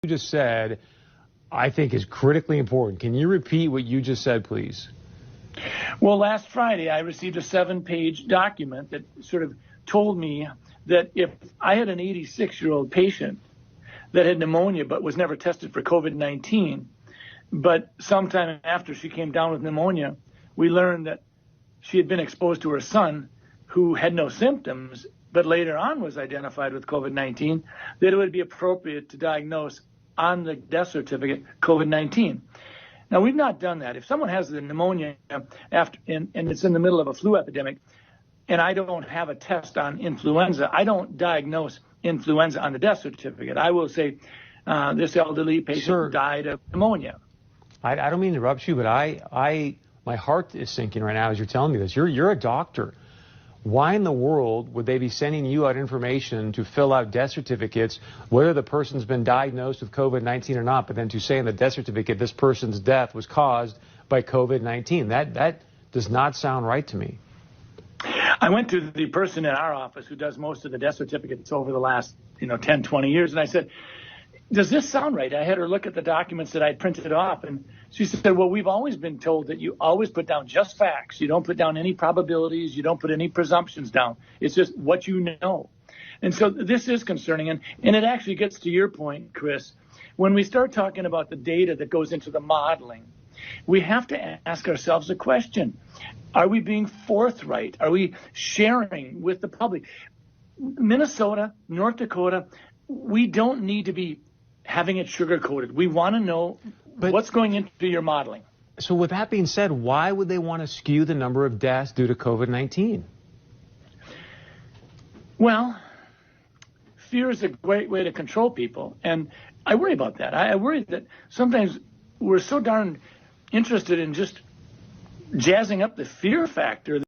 you just said, I think is critically important. Can you repeat what you just said, please? Well, last Friday, I received a 7-page document that sort of told me that if I had an 86-year-old patient that had pneumonia but was never tested for COVID-19, but sometime after she came down with pneumonia, we learned that she had been exposed to her son who had no symptoms, but later on was identified with COVID-19, that it would be appropriate to diagnose on the death certificate COVID-19. Now, we've not done that. If someone has the pneumonia after and it's in the middle of a flu epidemic, and I don't have a test on influenza, I don't diagnose influenza on the death certificate. I will say this elderly patient died of pneumonia. I don't mean to interrupt you, but my heart is sinking right now as you're telling me this. You're a doctor. Why in the world would they be sending you out information to fill out death certificates, whether the person's been diagnosed with COVID-19 or not, but then to say in the death certificate this person's death was caused by COVID-19? That does not sound right to me. I went to the person in our office who does most of the death certificates over the last 10, 20 years, and I said, does this sound right? I had her look at the documents that I printed off, and she said, well, we've always been told that you always put down just facts. You don't put down any probabilities. You don't put any presumptions down. It's just what you know. And so this is concerning, and it actually gets to your point, Chris. When we start talking about the data that goes into the modeling, we have to ask ourselves a question. Are we being forthright? Are we sharing with the public? Minnesota, North Dakota, we don't need to be having it sugar-coated. We want to know what's going into your modeling. So with that being said, why would they want to skew the number of deaths due to COVID-19? Well, fear is a great way to control people, and I worry about that. I worry that sometimes we're so darn interested in just jazzing up the fear factor